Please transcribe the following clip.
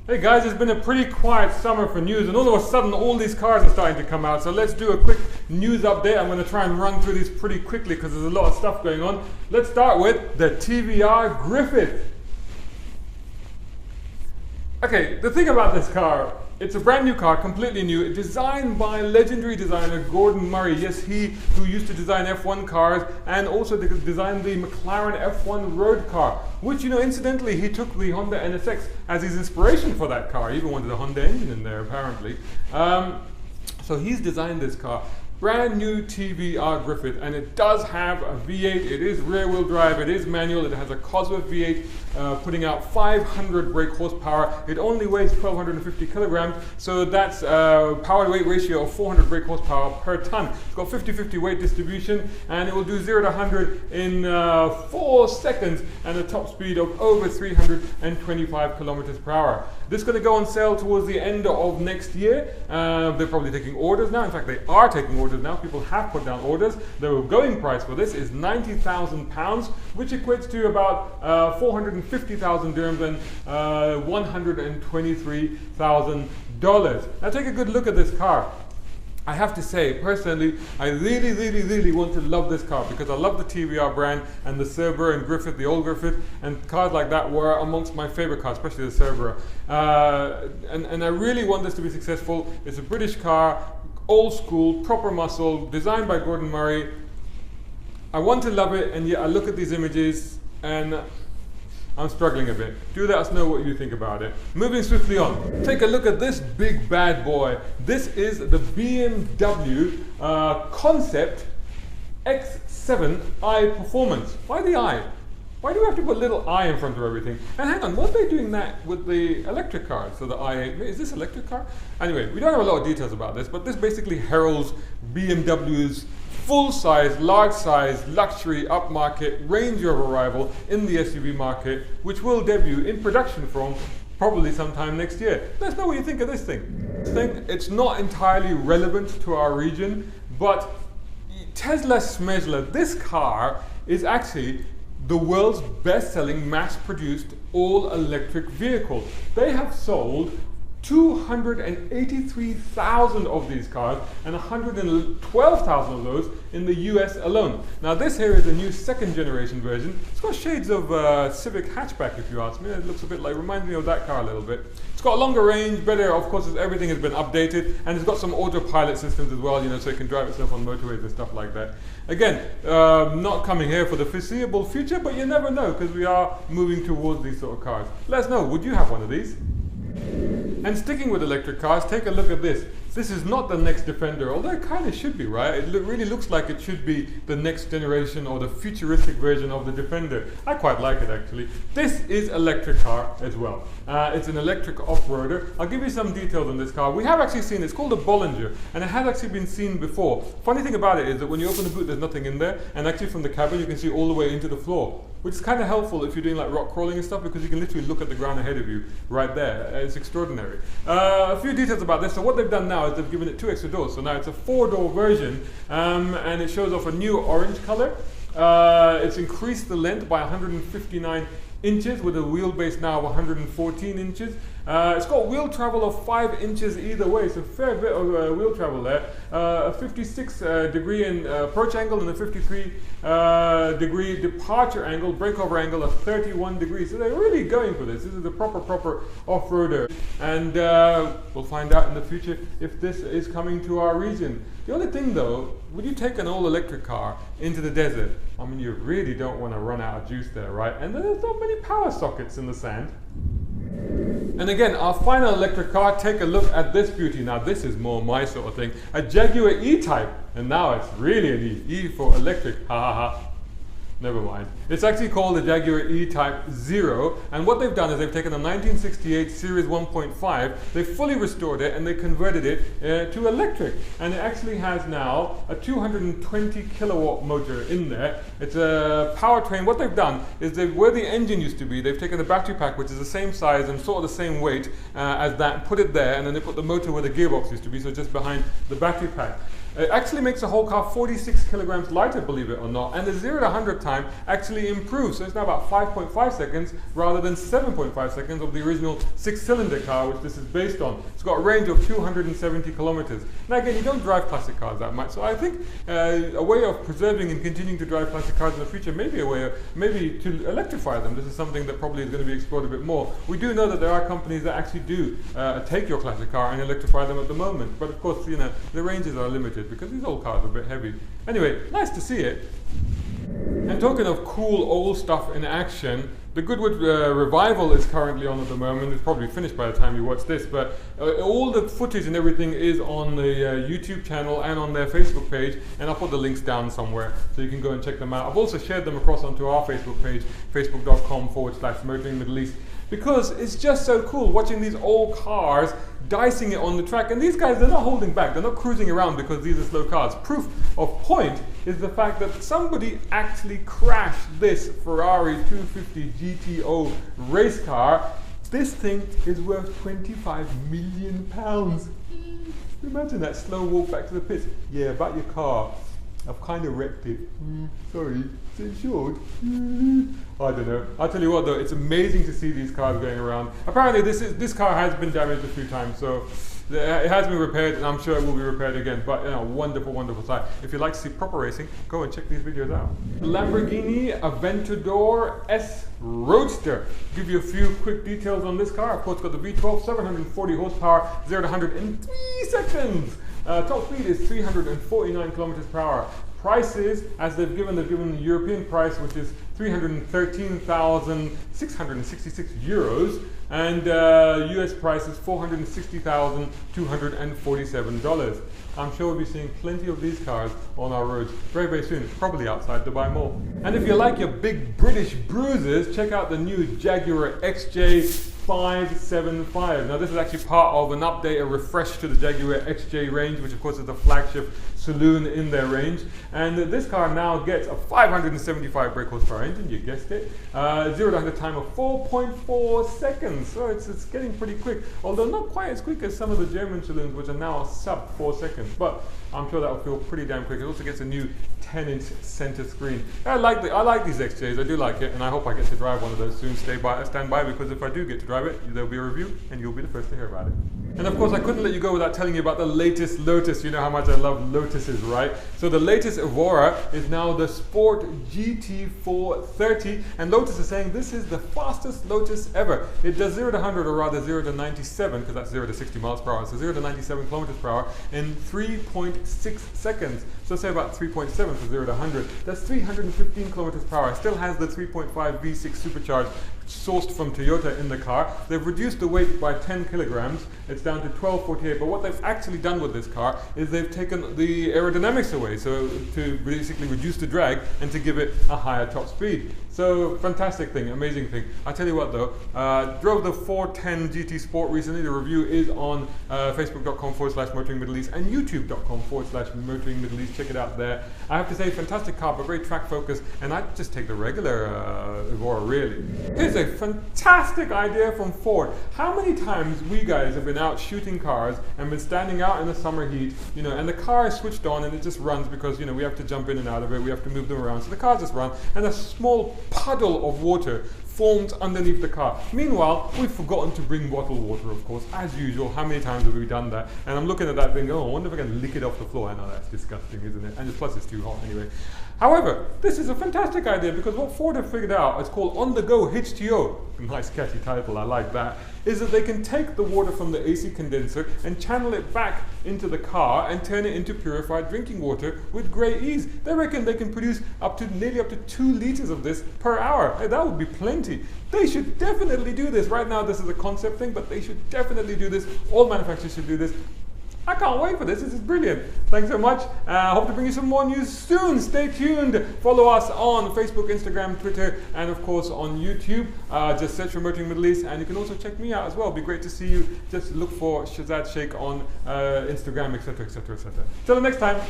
Hey guys, it's been a pretty quiet summer for news, and all of a sudden all these cars are starting to come out. So let's do a quick news update. I'm going to try and run through these pretty quickly because there's a lot of stuff going on. Let's start with the TVR Griffith. Okay, the thing about this car, it's a brand new car, completely new, designed by legendary designer Gordon Murray. Yes, he who used to design F1 cars and also designed the McLaren F1 road car, which, you know, incidentally, he took the Honda NSX as his inspiration for that car. He even wanted a Honda engine in there, apparently. So he's designed this car. Brand new TVR Griffith, and it does have a V8. It is rear wheel drive, it is manual, it has a Cosworth V8 putting out 500 brake horsepower. It only weighs 1250 kilograms, so that's a power to weight ratio of 400 brake horsepower per ton. It's got 50-50 weight distribution, and it will do 0 to 100 in 4 seconds and a top speed of over 325 kilometers per hour. This is going to go on sale towards the end of next year. They're probably taking orders now. In fact, they are taking orders now. People have put down orders. The going price for this is £90,000, which equates to about 450,000 dirhams and $123,000. Now take a good look at this car. I have to say, personally, I really want to love this car because I love the TVR brand, and the Cerberus and Griffith, the old Griffith, and cars like that were amongst my favorite cars, especially the Cerberus. And I really want this to be successful. It's a British car, old school, proper muscle, designed by Gordon Murray. I want to love it, and yet I look at these images and I'm struggling a bit. Do let us know what you think about it. Moving swiftly on, take a look at this big bad boy. This is the BMW Concept X7 i Performance. Why the i? Why do we have to put a little i in front of everything? And hang on, what are they doing that with the electric car? So the i8, is this electric car? Anyway, we don't have a lot of details about this, but this basically heralds BMW's full-size, large-size, luxury, upmarket Range Rover arrival in the SUV market, which will debut in production from probably sometime next year. Let us know what you think of this thing. It's not entirely relevant to our region, but Tesla Smezla, this car is actually the world's best-selling mass-produced all-electric vehicle. They have sold 283,000 of these cars and 112,000 of those in the US alone. Now this here is a new second generation version. It's got shades of Civic hatchback, if you ask me. It looks a bit like, reminds me of that car a little bit. It's got a longer range, better, of course, as everything has been updated, and it's got some autopilot systems as well, you know, so it can drive itself on motorways and stuff like that. Again, not coming here for the foreseeable future, but you never know, because we are moving towards these sort of cars. Let us know, would you have one of these? And sticking with electric cars, take a look at this. This is not the next Defender, although it kind of should be, right? It really looks like it should be the next generation or the futuristic version of the Defender. I quite like it, actually. This is electric car as well. It's an electric off-roader. I'll give you some details on this car. We have actually seen, it's called a Bollinger, and it has actually been seen before. Funny thing about it is that when you open the boot, there's nothing in there, and actually from the cabin, you can see all the way into the floor, which is kind of helpful if you're doing like rock crawling and stuff, because you can literally look at the ground ahead of you right there. It's extraordinary. A few details about this. So what they've done now is they've given it 2 extra doors. So now it's a 4-door version, and it shows off a new orange color. It's increased the length by 159 inches with a wheelbase now of 114 inches. It's got wheel travel of 5 inches either way, so a fair bit of wheel travel there. A 56 degree approach angle and a 53 degree departure angle, breakover angle of 31 degrees. So they're really going for this. This is a proper off-roader. And we'll find out in the future if this is coming to our region. The only thing though, would you take an all-electric car into the desert? I mean, you really don't want to run out of juice there, right? And there's not many power sockets in the sand. And again, our final electric car, take a look at this beauty. Now this is more my sort of thing. A Jaguar E-Type. And now it's really an E. E for electric. Ha ha ha. Never mind. It's actually called the Jaguar E-Type Zero, and what they've done is they've taken a 1968 Series 1.5, they fully restored it and they converted it to electric, and it actually has now a 220 kilowatt motor in there. It's a powertrain. What they've done is where the engine used to be, they've taken the battery pack, which is the same size and sort of the same weight as that, put it there, and then they put the motor where the gearbox used to be, so just behind the battery pack. It actually makes the whole car 46 kilograms lighter, believe it or not, and the 0 to 100 time actually improves. So it's now about 5.5 seconds rather than 7.5 seconds of the original 6-cylinder car, which this is based on. It's got a range of 270 kilometers. Now again, you don't drive classic cars that much, so I think a way of preserving and continuing to drive classic cars in the future may be a way of, maybe to electrify them. This is something that probably is going to be explored a bit more. We do know that there are companies that actually do take your classic car and electrify them at the moment, but of course, you know, the ranges are limited because these old cars are a bit heavy. Anyway, nice to see it. And talking of cool old stuff in action, the Goodwood Revival is currently on at the moment. It's probably finished by the time you watch this, but all the footage and everything is on the YouTube channel and on their Facebook page, and I'll put the links down somewhere so you can go and check them out. I've also shared them across onto our Facebook page, facebook.com/Motoring Middle East, because it's just so cool watching these old cars dicing it on the track. And these guys, they're not holding back, they're not cruising around because these are slow cars. Proof of point is the fact that somebody actually crashed this Ferrari 250 GTO race car. This thing is worth £25 million. Imagine that slow walk back to the pits. Yeah, about your car. I've kind of wrecked it. Sorry, is it insured? I don't know. I'll tell you what though, it's amazing to see these cars going around. Apparently this car has been damaged a few times, so it has been repaired, and I'm sure it will be repaired again. But you know, wonderful, wonderful sight. If you like to see proper racing, go and check these videos out. Lamborghini Aventador S Roadster. Give you a few quick details on this car. Of course, it's got the V12, 740 horsepower, 0 to 100 in 3 seconds. Top speed is 349 kilometers per hour. Prices, as they've given the European price, which is 313,666 euros, and US price is $460,247. I'm sure we'll be seeing plenty of these cars on our roads very, very soon, probably outside Dubai Mall. And if you like your big British bruisers, check out the new Jaguar XJR575. Now this is actually part of an update, a refresh to the Jaguar XJ range, which of course is the flagship saloon in their range. And this car now gets a 575 brake horsepower engine, you guessed it. 0 to 100 time of 4.4 seconds, so it's getting pretty quick. Although not quite as quick as some of the German saloons, which are now sub 4 seconds. But I'm sure that will feel pretty damn quick. It also gets a new 10-inch center screen. I like these XJs, I do like it, and I hope I get to drive one of those soon. Stand by, because if I do get to drive it, there'll be a review, and you'll be the first to hear about it. And of course, I couldn't let you go without telling you about the latest Lotus. You know how much I love Lotuses, right? So the latest Evora is now the Sport GT430, and Lotus is saying this is the fastest Lotus ever. It does 0 to 100, or rather 0 to 97, because that's 0 to 60 miles per hour, so 0 to 97 kilometers per hour in 3.6 seconds. So say about 3.7 for 0 to 100. That's 315 kilometers per hour. It still has the 3.5 V6 supercharged sourced from Toyota in the car. They've reduced the weight by 10 kilograms. It's down to 1248. But what they've actually done with this car is they've taken the aerodynamics away, so to basically reduce the drag and to give it a higher top speed. So fantastic thing, amazing thing. I tell you what though, drove the 410 GT Sport recently. The review is on facebook.com/Motoring Middle East and youtube.com/Motoring Middle East. Check it out there. I have to say, fantastic car, but very track focused, and I just take the regular Evora really. Here's a fantastic idea from Ford. How many times we guys have been out shooting cars and been standing out in the summer heat, you know, and the car is switched on and it just runs because, you know, we have to jump in and out of it, we have to move them around, so the cars just run, and a small puddle of water formed underneath the car. Meanwhile, we've forgotten to bring bottled water, of course, as usual. How many times have we done that? And I'm looking at that thing, oh, I wonder if I can lick it off the floor. I know that's disgusting, isn't it? And plus it's too hot anyway. However, this is a fantastic idea, because what Ford have figured out is called on-the-go H2O. Nice catchy title, I like that. Is that they can take the water from the AC condenser and channel it back into the car and turn it into purified drinking water with great ease. They reckon they can produce nearly up to 2 liters of this per hour. Hey, that would be plenty. They should definitely do this. Right now this is a concept thing, but they should definitely do this. All manufacturers should do this. I can't wait for this. This is brilliant. Thanks so much. I hope to bring you some more news soon. Stay tuned. Follow us on Facebook, Instagram, Twitter, and of course on YouTube. Just search for Motoring Middle East, and you can also check me out as well. It'll be great to see you. Just look for Shazad Sheikh on Instagram, etc., etc., etc. Till the next time.